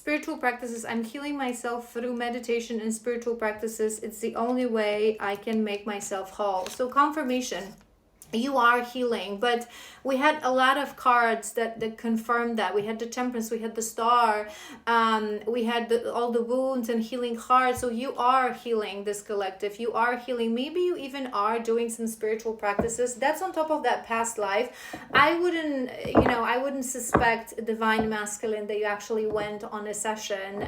spiritual practices. I'm healing myself through meditation and spiritual practices. It's the only way I can make myself whole. So confirmation, you are healing. But we had a lot of cards that confirmed that. We had the Temperance, we had the Star, we had all the wounds and healing cards. So you are healing, this collective. You are healing. Maybe you even are doing some spiritual practices. That's on top of that past life. I wouldn't suspect divine masculine that you actually went on a session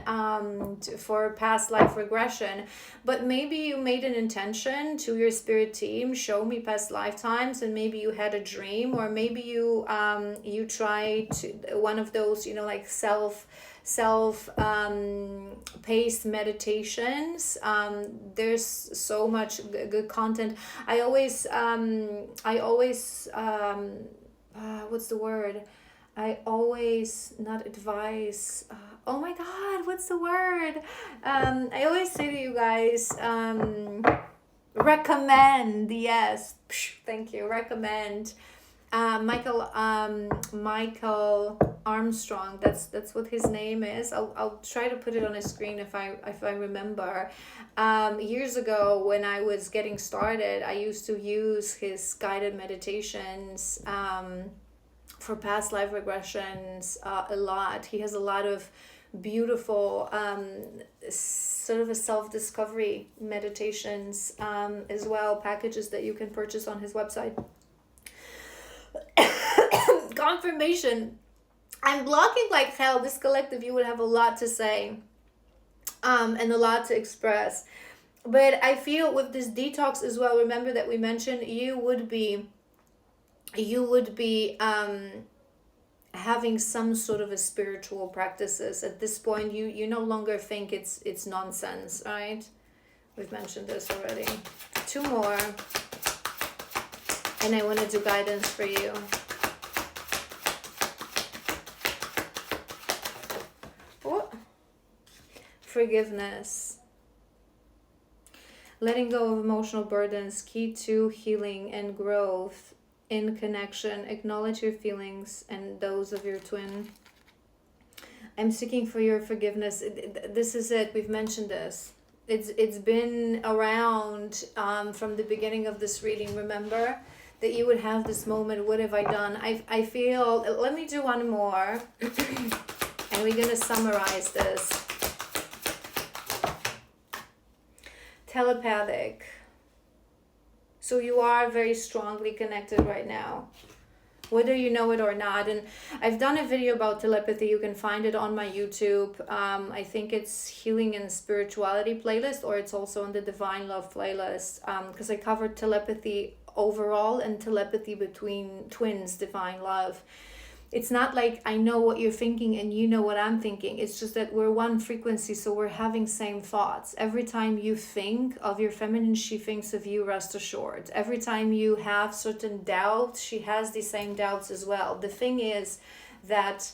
for past life regression, but maybe you made an intention to your spirit team, show me past lifetimes, and maybe you had a dream, or maybe you tried one of those, like self paced meditations. There's so much good content. I always what's the word? I always not advise. Oh my God, what's the word? I always say to you guys, recommend. Yes, thank you. Recommend. Michael Armstrong. That's what his name is. I'll try to put it on a screen if I remember. Years ago, when I was getting started, I used to use his guided meditations for past life regressions a lot. He has a lot of beautiful sort of a self-discovery meditations as well, packages that you can purchase on his website. Confirmation. I'm blocking like hell. This collective, you would have a lot to say and a lot to express. But I feel with this detox as well, remember that we mentioned you would be having some sort of a spiritual practices. At this point, you no longer think it's nonsense, right? We've mentioned this already. 2 more. And I want to do guidance for you. What? Forgiveness. Letting go of emotional burdens, key to healing and growth in connection. Acknowledge your feelings and those of your twin. I'm seeking for your forgiveness. This is it. We've mentioned this. It's been around from the beginning of this reading. Remember that you would have this moment. What have I done? I feel. Let me do one more, and we're gonna summarize this. Telepathic. So you are very strongly connected right now, whether you know it or not. And I've done a video about telepathy. You can find it on my YouTube. I think it's Healing and Spirituality playlist, or it's also on the Divine Love playlist, because I covered telepathy overall and telepathy between twins, Divine Love. It's not like I know what you're thinking and you know what I'm thinking. It's just that we're one frequency, so we're having same thoughts. Every time you think of your feminine, she thinks of you, rest assured. Every time you have certain doubts, she has the same doubts as well. The thing is that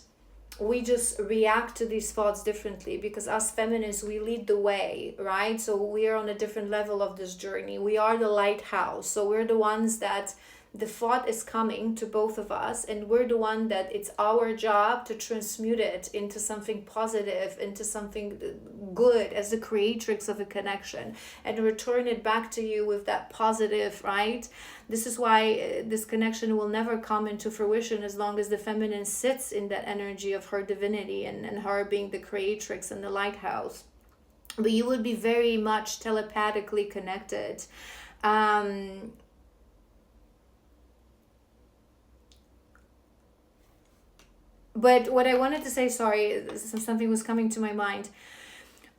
we just react to these thoughts differently, because us feminists, we lead the way, right? So we are on a different level of this journey. We are the lighthouse. So we're the ones that the thought is coming to both of us, and we're the one that it's our job to transmute it into something positive, into something good, as the creatrix of a connection, and return it back to you with that positive, right? This is why this connection will never come into fruition as long as the feminine sits in that energy of her divinity and her being the creatrix and the lighthouse. But you would be very much telepathically connected. But what I wanted to say, sorry, something was coming to my mind.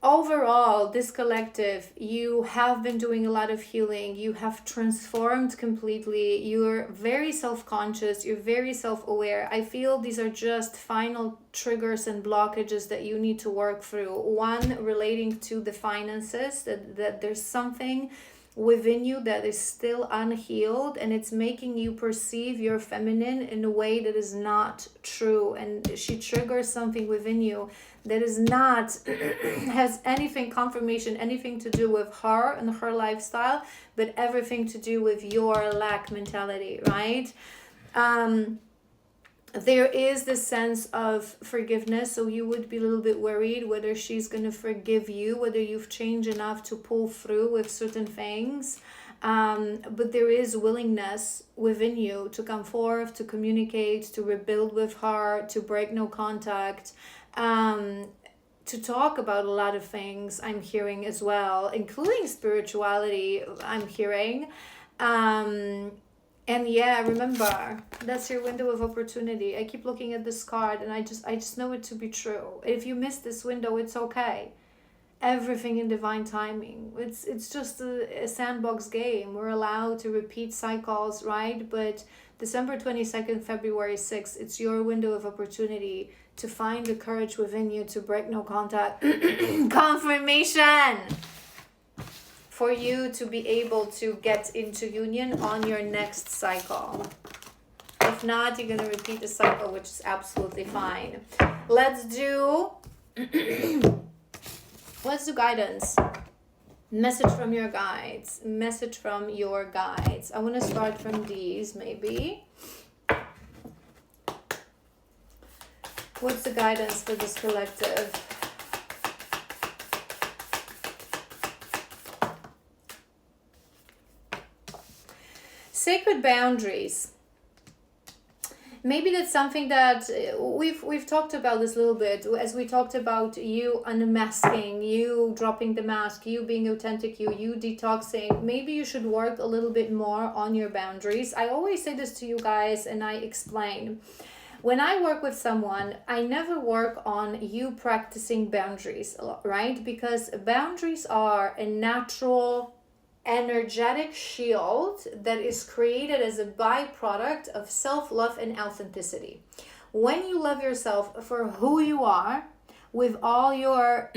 Overall, this collective, you have been doing a lot of healing. You have transformed completely. You're very self-conscious. You're very self-aware. I feel these are just final triggers and blockages that you need to work through. One, relating to the finances, that there's something within you that is still unhealed, and it's making you perceive your feminine in a way that is not true, and she triggers something within you that is not has anything confirmation, anything to do with her and her lifestyle, but everything to do with your lack mentality, right? there is this sense of forgiveness, so you would be a little bit worried whether she's going to forgive you, whether you've changed enough to pull through with certain things. But there is willingness within you to come forth, to communicate, to rebuild with her, to break no contact, to talk about a lot of things I'm hearing as well, including spirituality, I'm hearing. And yeah, remember, that's your window of opportunity. I keep looking at this card and I just know it to be true. If you miss this window, it's okay. Everything in divine timing. It's just a sandbox game. We're allowed to repeat cycles, right? But December 22nd, February 6th, it's your window of opportunity to find the courage within you to break no contact. Confirmation! For you to be able to get into union on your next cycle. If not, you're going to repeat the cycle, which is absolutely fine. Let's do guidance. Message from your guides. Message from your guides. I want to start from these, maybe. What's the guidance for this collective? Sacred boundaries. Maybe that's something that we've talked about this a little bit, as we talked about you unmasking, you dropping the mask, you being authentic, you detoxing. Maybe you should work a little bit more on your boundaries. I always say this to you guys and I explain. When I work with someone, I never work on you practicing boundaries a lot, right? Because boundaries are a natural energetic shield that is created as a byproduct of self-love and authenticity. When you love yourself for who you are, with all your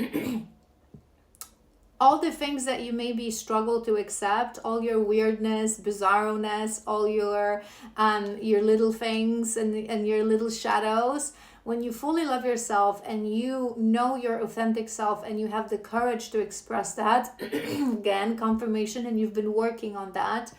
all the things that you maybe struggle to accept, all your weirdness, bizarroness, all your little things and your little shadows, when you fully love yourself and you know your authentic self and you have the courage to express that, again, confirmation, and you've been working on that,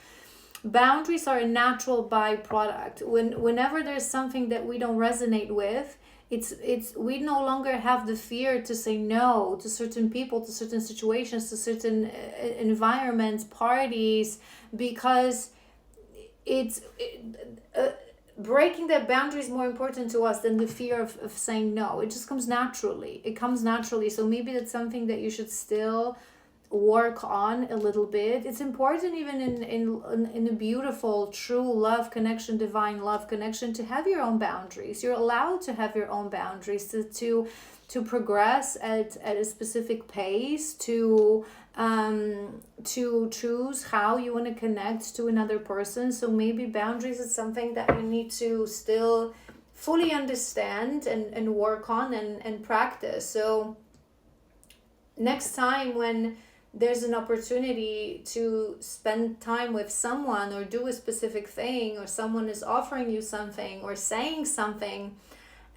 boundaries are a natural byproduct. Whenever there's something that we don't resonate with, it's we no longer have the fear to say no to certain people, to certain situations, to certain environments, parties, because breaking that boundary is more important to us than the fear of saying no. It just comes naturally. It comes naturally. So maybe that's something that you should still work on a little bit. It's important even in a beautiful, true love connection, divine love connection, to have your own boundaries. You're allowed to have your own boundaries to progress at a specific pace, to choose how you want to connect to another person. So maybe boundaries is something that you need to still fully understand and work on and practice. So next time when there's an opportunity to spend time with someone or do a specific thing, or someone is offering you something or saying something,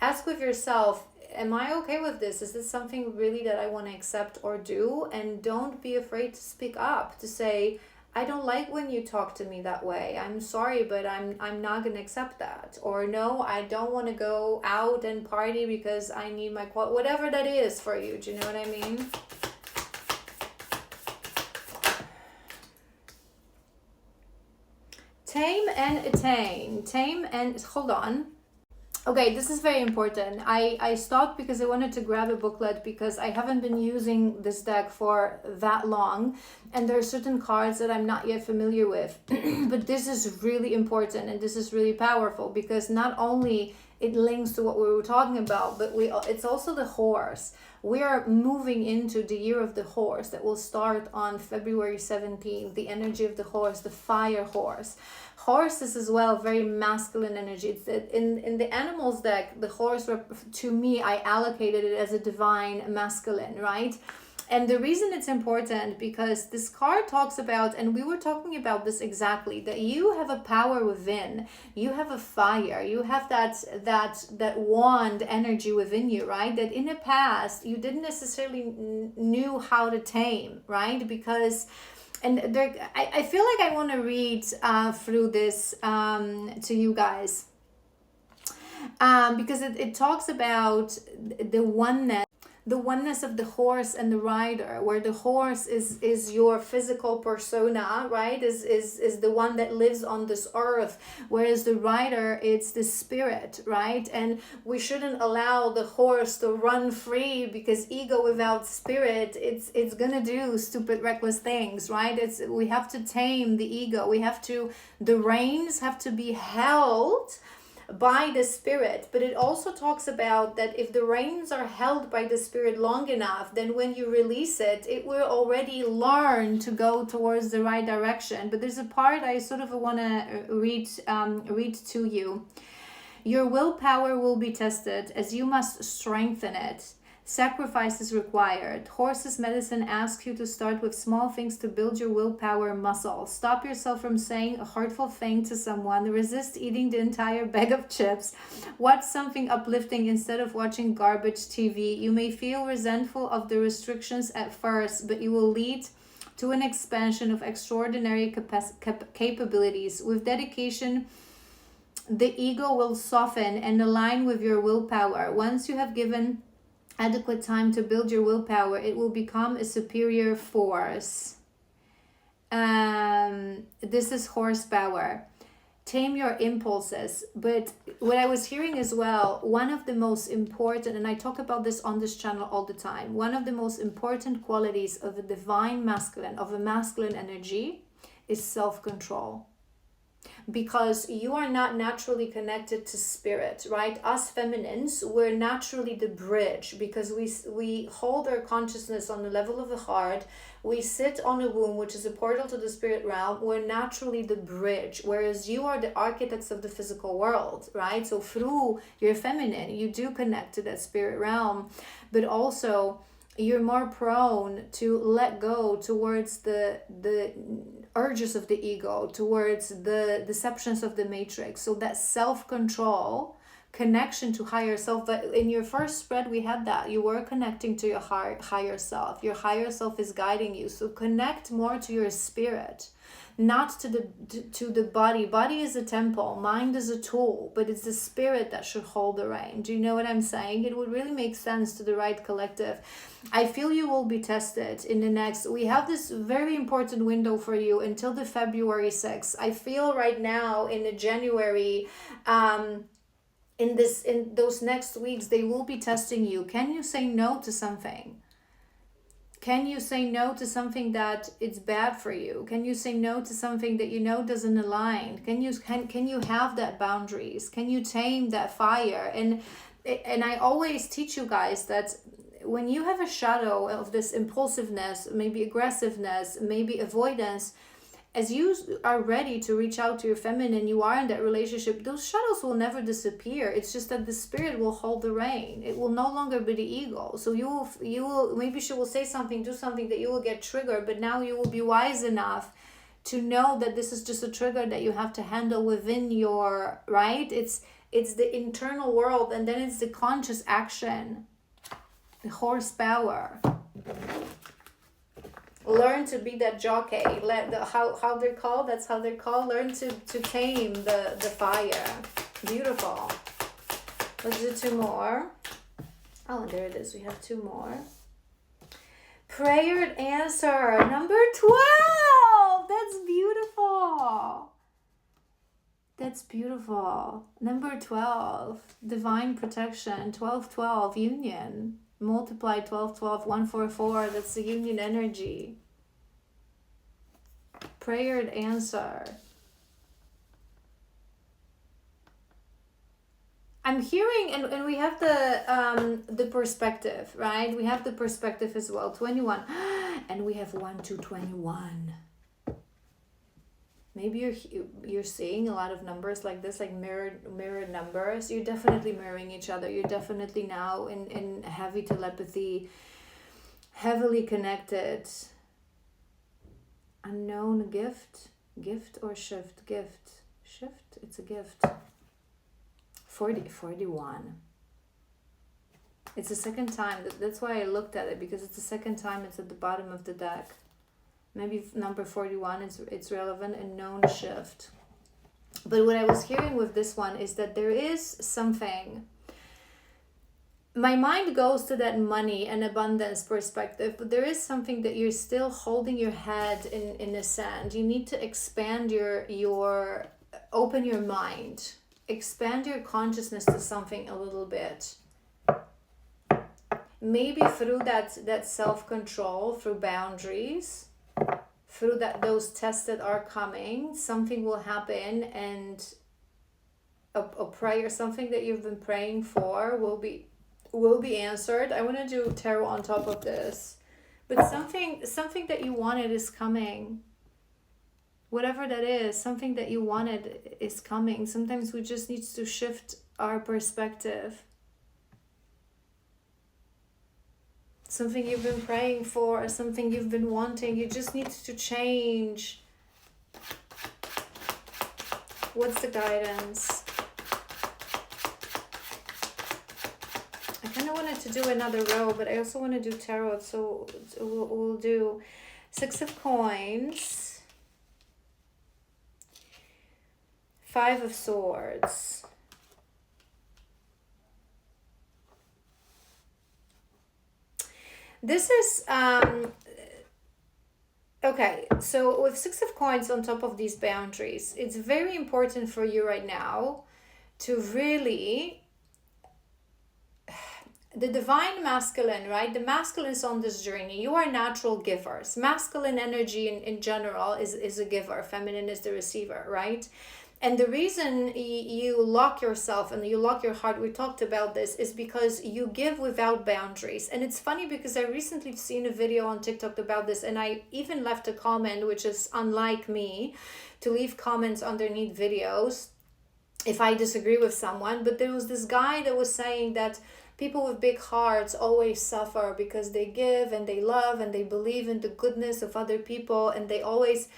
ask with yourself, am I okay with this? Is this something really that I want to accept or do? And don't be afraid to speak up, to say, I don't like when you talk to me that way. I'm sorry, but I'm not going to accept that. Or no, I don't want to go out and party because I need my whatever that is for you. Do you know what I mean? Tame and attain. Tame and hold on. Okay, this is very important. I stopped because I wanted to grab a booklet because I haven't been using this deck for that long, and there are certain cards that I'm not yet familiar with. But this is really important and this is really powerful because not only it links to what we were talking about, but it's also the horse. We are moving into the year of the horse that will start on February 17th, the energy of the horse, the fire horse. Horse is as well very masculine energy. It's in the animals deck, the horse, to me, I allocated it as a divine masculine, right? And the reason it's important because this card talks about, and we were talking about this exactly, that you have a power within, you have a fire, you have that wand energy within you, right? That in the past you didn't necessarily knew how to tame, right? Because, and there, I feel like I want to read through this to you guys. because it talks about the oneness of the horse and the rider, where the horse is your physical persona, right, is the one that lives on this earth, whereas the rider, it's the spirit, right? And we shouldn't allow the horse to run free, because ego without spirit, it's gonna do stupid, reckless things, right? We have to tame the ego. The reins have to be held by the spirit. But it also talks about that if the reins are held by the spirit long enough, then when you release it, it will already learn to go towards the right direction. But there's a part I sort of want to read to you. Your willpower will be tested, as you must strengthen it. Sacrifice is required. Horse's medicine asks you to start with small things to build your willpower muscle. Stop yourself from saying a hurtful thing to someone. Resist eating the entire bag of chips. Watch something uplifting instead of watching garbage TV. You may feel resentful of the restrictions at first, but you will lead to an expansion of extraordinary capabilities. With dedication, the ego will soften and align with your willpower. Once you have given adequate time to build your willpower, it will become a superior force. This is horsepower. Tame your impulses. But what I was hearing as well, one of the most important, and I talk about this on this channel all the time, one of the most important qualities of a divine masculine, of a masculine energy, is self-control. Because you are not naturally connected to spirit, right? Us feminines, we're naturally the bridge, because we hold our consciousness on the level of the heart. We sit on a womb, which is a portal to the spirit realm. We're naturally the bridge, whereas you are the architects of the physical world, right? So through your feminine, you do connect to that spirit realm, but also you're more prone to let go towards the urges of the ego, towards the deceptions of the matrix. So that self-control, connection to higher self. But in your first spread, we had that you were connecting to your higher self. Your higher self is guiding you. So connect more to your spirit, not to the body. Body is a temple, mind is a tool, but it's the spirit that should hold the rein. Do you know what I'm saying? It would really make sense to the right collective. I feel you will be tested in the next, we have this very important window for you until the February 6th. I feel right now in the January, in those next weeks, they will be testing you. Can you say no to something? Can you say no to something that it's bad for you? Can you say no to something that you know doesn't align? Can you have that boundaries? Can you tame that fire? And I always teach you guys that when you have a shadow of this impulsiveness, maybe aggressiveness, maybe avoidance, as you are ready to reach out to your feminine, you are in that relationship, those shadows will never disappear. It's just that the spirit will hold the rein. It will no longer be the ego. So you will maybe she will say something, do something that you will get triggered, but now you will be wise enough to know that this is just a trigger that you have to handle within your, right? It's the internal world, and then it's the conscious action, the horsepower. Learn to be that jockey. How they're called, that's how they're called. Learn to tame the fire. Beautiful. Let's do two more. Oh, there it is. We have two more. Prayer and answer. Number 12. That's beautiful. That's beautiful. Number 12. Divine protection. 12-12. Union. Multiply 12-12, 144. That's the union energy. Prayer and answer. I'm hearing, and we have the perspective, right? We have the perspective as well. 21, and we have 1 to 21. Maybe you're seeing a lot of numbers like this, like mirrored numbers. You're definitely mirroring each other. You're definitely now in heavy telepathy, heavily connected. Unknown gift or shift? Shift, it's a gift. 41. It's the second time. That's why I looked at it, because it's the second time it's at the bottom of the deck. Maybe number 41 it's relevant. And known shift. But what I was hearing with this one is that there is something, my mind goes to that money and abundance perspective, but there is something that you're still holding your head in the sand. You need to expand your open your mind, expand your consciousness to something a little bit. Maybe through that self-control, through boundaries, through those tests that are coming, something will happen, and a prayer, something that you've been praying for will be answered. I want to do tarot on top of this, but something that you wanted is coming. Whatever that is, something that you wanted is coming. Sometimes we just need to shift our perspective. Something you've been praying for, something you've been wanting, you just need to change. What's the guidance? I kind of wanted to do another row, but I also want to do tarot, so we'll do 6 of Coins, 5 of Swords, this is okay, so with 6 of Coins on top of these boundaries, it's very important for you right now to really, the divine masculine, right? The masculine is on this journey. You are natural givers. Masculine energy in general is a giver. Feminine is the receiver, right? And the reason you lock yourself and you lock your heart, we talked about this, is because you give without boundaries. And it's funny because I recently seen a video on TikTok about this, and I even left a comment, which is unlike me, to leave comments underneath videos if I disagree with someone. But there was this guy that was saying that people with big hearts always suffer because they give and they love and they believe in the goodness of other people, and they always...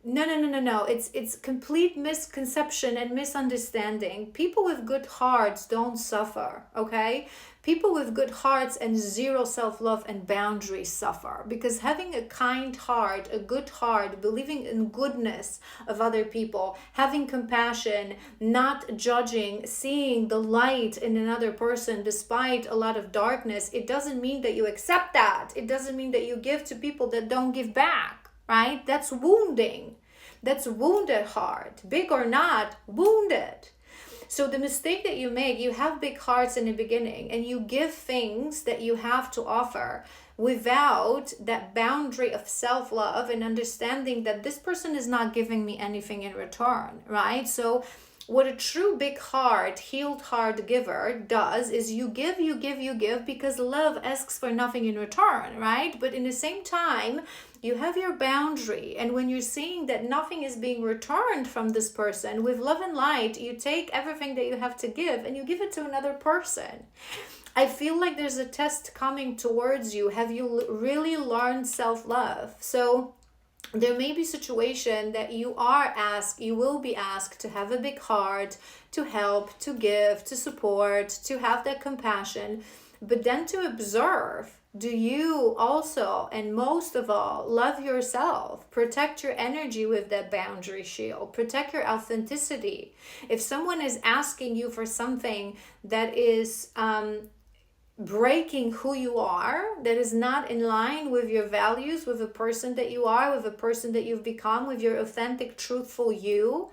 No. It's complete misconception and misunderstanding. People with good hearts don't suffer, okay? People with good hearts and zero self-love and boundaries suffer, because having a kind heart, a good heart, believing in goodness of other people, having compassion, not judging, seeing the light in another person despite a lot of darkness, it doesn't mean that you accept that. It doesn't mean that you give to people that don't give back. Right? That's wounding. That's wounded heart. Big or not, wounded. So the mistake that you make, you have big hearts in the beginning and you give things that you have to offer without that boundary of self-love and understanding that this person is not giving me anything in return, right? So what a true big heart, healed heart giver does is you give because love asks for nothing in return, right? But in the same time, you have your boundary. And when you're seeing that nothing is being returned from this person, with love and light, you take everything that you have to give and you give it to another person. I feel like there's a test coming towards you. Have you really learned self-love? So there may be a situation that you will be asked to have a big heart, to help, to give, to support, to have that compassion, but then to observe, do you also, and most of all, love yourself? Protect your energy with that boundary shield. Protect your authenticity. If someone is asking you for something that is breaking who you are, that is not in line with your values, with the person that you are, with the person that you've become, with your authentic, truthful you,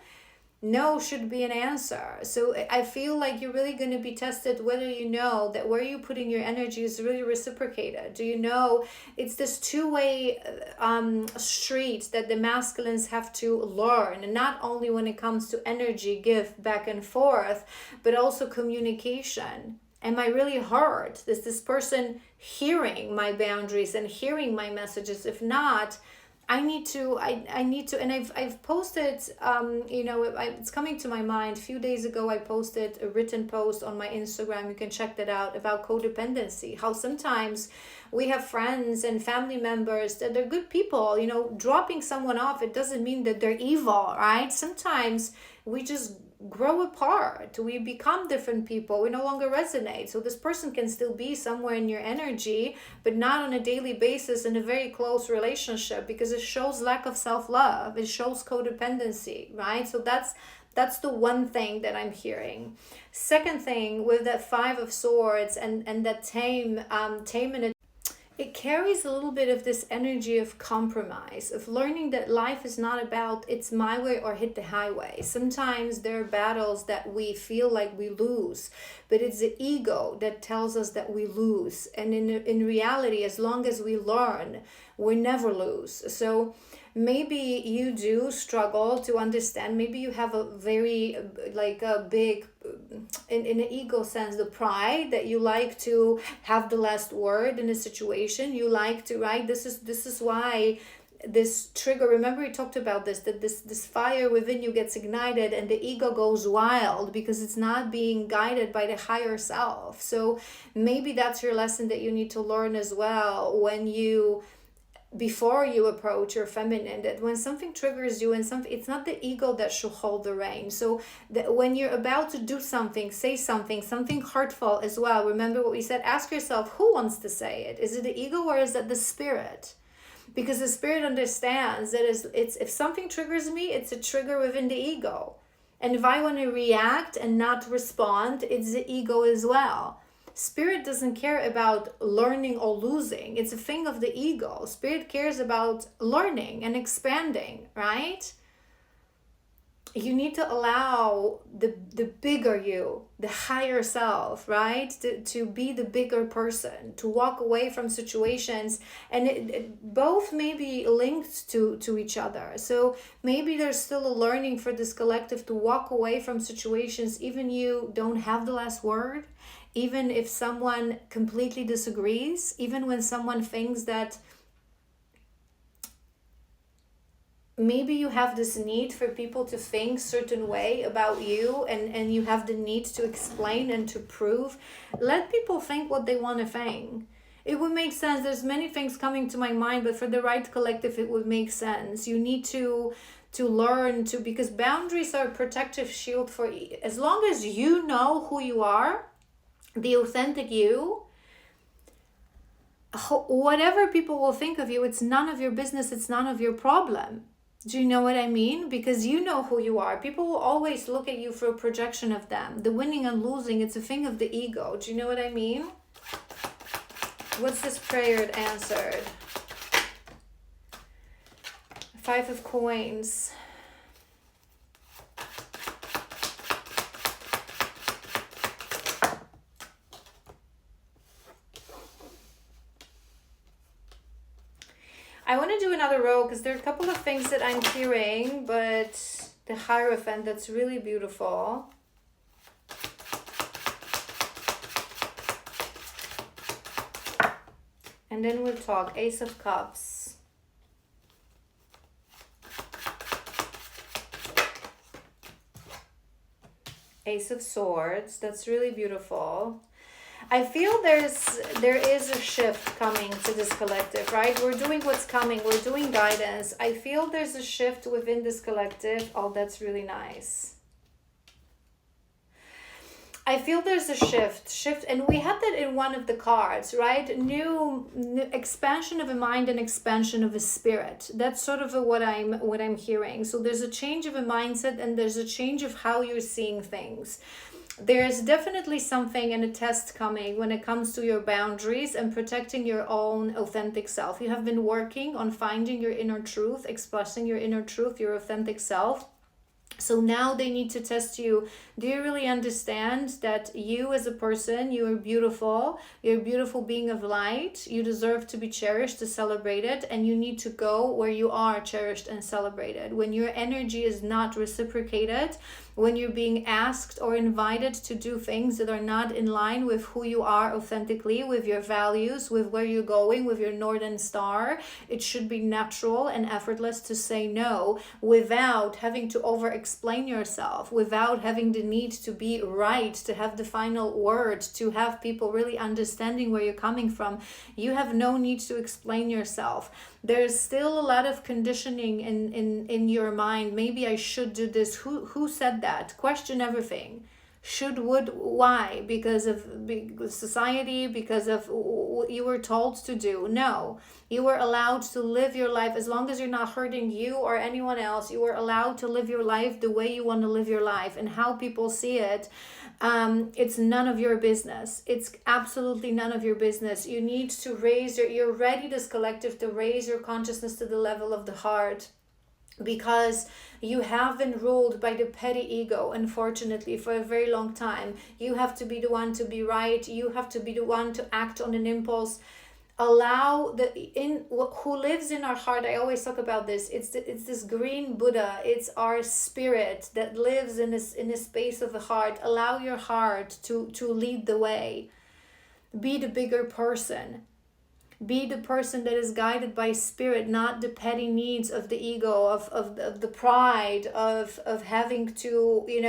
no should be an answer. So I feel like you're really going to be tested whether you know that where you're putting your energy is really reciprocated. Do you know it's this two-way street that the masculines have to learn, and not only when it comes to energy, give back and forth, but also communication. Am I really heard? Is this person hearing my boundaries and hearing my messages? If not, I need to, and I've posted, it's coming to my mind. A few days ago, I posted a written post on my Instagram. You can check that out, about codependency. How sometimes we have friends and family members that are good people, dropping someone off, it doesn't mean that they're evil, right? Sometimes we just grow apart. We become different people. We no longer resonate. So this person can still be somewhere in your energy, but not on a daily basis in a very close relationship, because it shows lack of self-love. It shows codependency, right? So that's That's the one thing that I'm hearing. Second thing, with that Five of Swords and that tame and it carries a little bit of this energy of compromise, of learning that life is not about it's my way or hit the highway. Sometimes there are battles that we feel like we lose, but it's the ego that tells us that we lose. And in reality, as long as we learn, we never lose. So maybe you do struggle to understand. Maybe you have a very like a big in an ego sense, the pride that you like to have the last word in a situation. You like to, right? This is why this trigger, remember we talked about this, that this fire within you gets ignited and the ego goes wild because it's not being guided by the higher self. So maybe that's your lesson that you need to learn as well, when you, before you approach your feminine, that when something triggers you and something, it's not the ego that should hold the rein. So that when you're about to do something, say something hurtful as well, remember what we said, ask yourself, who wants to say it? Is it the ego or is it the spirit? Because the spirit understands that it's if something triggers me, it's a trigger within the ego. And if I want to react and not respond, it's the ego as well. Spirit doesn't care about learning or losing. It's a thing of the ego. Spirit cares about learning and expanding, right? You need to allow the bigger you, the higher self, right? To be the bigger person, to walk away from situations. And it both may be linked to each other. So maybe there's still a learning for this collective to walk away from situations, even you don't have the last word. Even if someone completely disagrees, even when someone thinks that maybe you have this need for people to think certain way about you, and you have the need to explain and to prove, let people think what they want to think. It would make sense. There's many things coming to my mind, but for the right collective, it would make sense. You need to learn to, because boundaries are a protective shield for, as long as you know who you are, the authentic you, whatever people will think of you, it's none of your business, it's none of your problem. Do you know what I mean? Because you know who you are. People will always look at you for a projection of them. The winning and losing, it's a thing of the ego. Do you know what I mean? What's this prayer answered? Five of Coins. I want to do another row because there are a couple of things that I'm hearing, but the Hierophant, that's really beautiful. And then we'll talk Ace of Cups. Ace of Swords, that's really beautiful. I feel there is a shift coming to this collective, right? We're doing what's coming. We're doing guidance. I feel there's a shift within this collective. Oh, that's really nice. I feel there's a shift, and we had that in one of the cards, right? New expansion of a mind and expansion of a spirit. That's sort of what I'm hearing. So there's a change of a mindset, and there's a change of how you're seeing things. There's definitely something and a test coming when it comes to your boundaries and protecting your own authentic self. You have been working on finding your inner truth, expressing your inner truth, your authentic self. So now they need to test you. Do you really understand that you as a person, you are beautiful, you're a beautiful being of light, you deserve to be cherished, to celebrated, and you need to go where you are cherished and celebrated. When your energy is not reciprocated, when you're being asked or invited to do things that are not in line with who you are authentically, with your values, with where you're going, with your Northern Star, it should be natural and effortless to say no without having to over-explain yourself, without having the need to be right, to have the final word, to have people really understanding where you're coming from. You have no need to explain yourself. There's still a lot of conditioning in your mind. Maybe I should do this. Who said that? Question everything. Should, would, why? Because of society, because of what you were told to do. No, you were allowed to live your life as long as you're not hurting you or anyone else. You were allowed to live your life the way you want to live your life, and how people see it, it's none of your business. It's absolutely none of your business. You need to raise you're ready, this collective, to raise your consciousness to the level of the heart, because you have been ruled by the petty ego, unfortunately, for a very long time. You have to be the one to be right. You have to be the one to act on an impulse. Allow who lives in our heart. I always talk about this. It's this green Buddha. It's our spirit that lives in this space of the heart. Allow your heart to lead the way. Be the bigger person. Be the person that is guided by spirit, not the petty needs of the ego, of the pride, of having to, be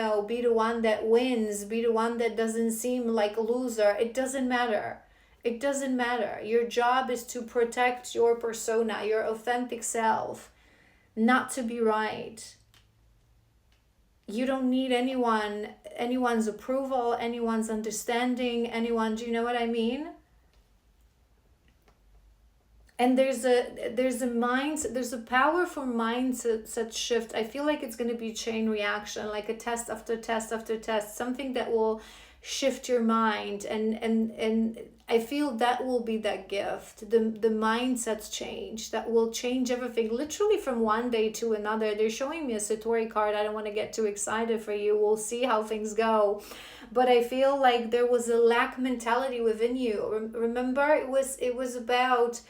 the one that wins, be the one that doesn't seem like a loser. It doesn't matter. It doesn't matter. Your job is to protect your persona, your authentic self, not to be right. You don't need anyone's approval, anyone's understanding, do you know what I mean? And there's a powerful mindset shift. I feel like it's going to be chain reaction, like a test after test after test, something that will shift your mind, and I feel that will be that gift, the mindset's change that will change everything, literally from one day to another. They're showing me a Satori card. I don't want to get too excited for you. We'll see how things go, but I feel like there was a lack mentality within you. Remember, it was about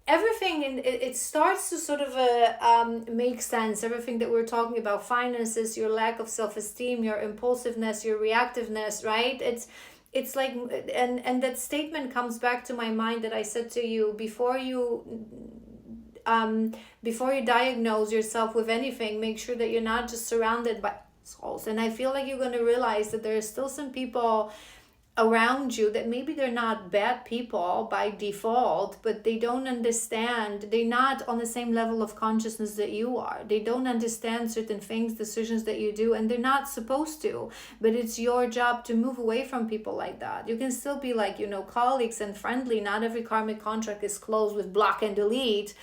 everything, and it starts to sort of make sense. Everything that we're talking about, finances, your lack of self-esteem, your impulsiveness, your reactiveness, right? It's like, and that statement comes back to my mind that I said to you before you diagnose yourself with anything. Make sure that you're not just surrounded by souls. And I feel like you're going to realize that there are still some people around you that maybe they're not bad people by default, but they don't understand. They're not on the same level of consciousness that you are. They don't understand certain things, decisions that you do, and they're not supposed to. But it's your job to move away from people like that. You can still be like, colleagues and friendly. Not every karmic contract is closed with block and delete.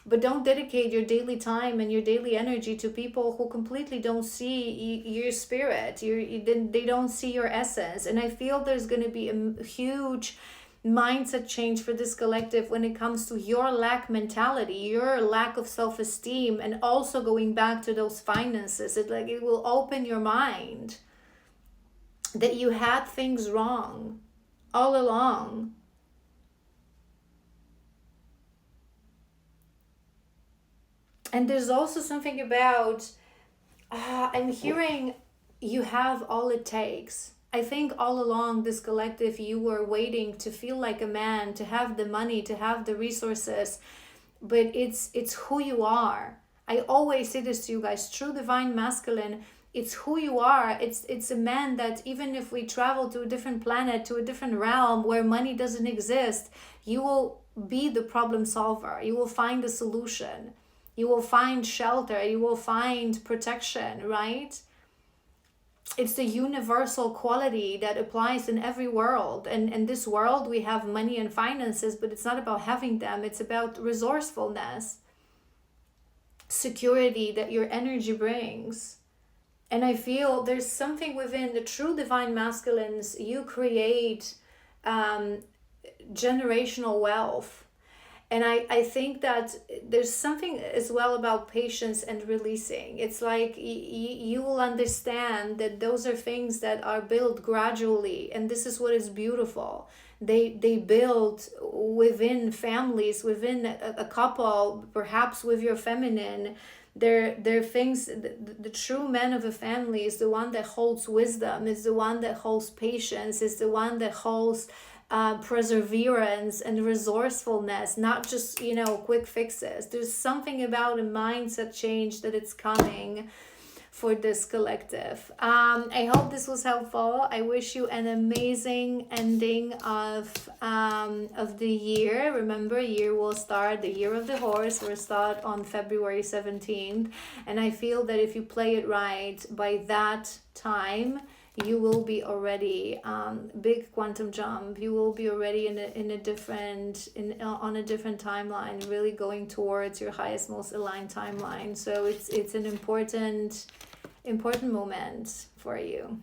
But don't dedicate your daily time and your daily energy to people who completely don't see your spirit. They don't see your essence. And I feel there's going to be a huge mindset change for this collective when it comes to your lack mentality, your lack of self-esteem, and also going back to those finances. It will open your mind that you had things wrong all along. And there's also something about, I'm hearing you have all it takes. I think all along this collective, you were waiting to feel like a man, to have the money, to have the resources, but it's who you are. I always say this to you guys, true divine masculine, it's who you are. It's a man that even if we travel to a different planet, to a different realm where money doesn't exist, you will be the problem solver. You will find a solution. You will find shelter. You will find protection, right? It's the universal quality that applies in every world. And in this world, we have money and finances, but it's not about having them. It's about resourcefulness, security that your energy brings. And I feel there's something within the true divine masculines. You create generational wealth. And I think that there's something as well about patience and releasing. It's like you will understand that those are things that are built gradually. And this is what is beautiful. They build within families, within a couple, perhaps with your feminine. They're things, the true man of a family is the one that holds wisdom, is the one that holds patience, is the one that holds perseverance and resourcefulness, not just quick fixes. There's something about a mindset change that it's coming for this collective. I hope this was helpful. I wish you an amazing ending of the year. Remember, year will start, the year of the horse will start on February 17th, and I feel that if you play it right by that time, you will be already big quantum jump. You will be already in a different on a different timeline, really going towards your highest, most aligned timeline. So it's an important moment for you.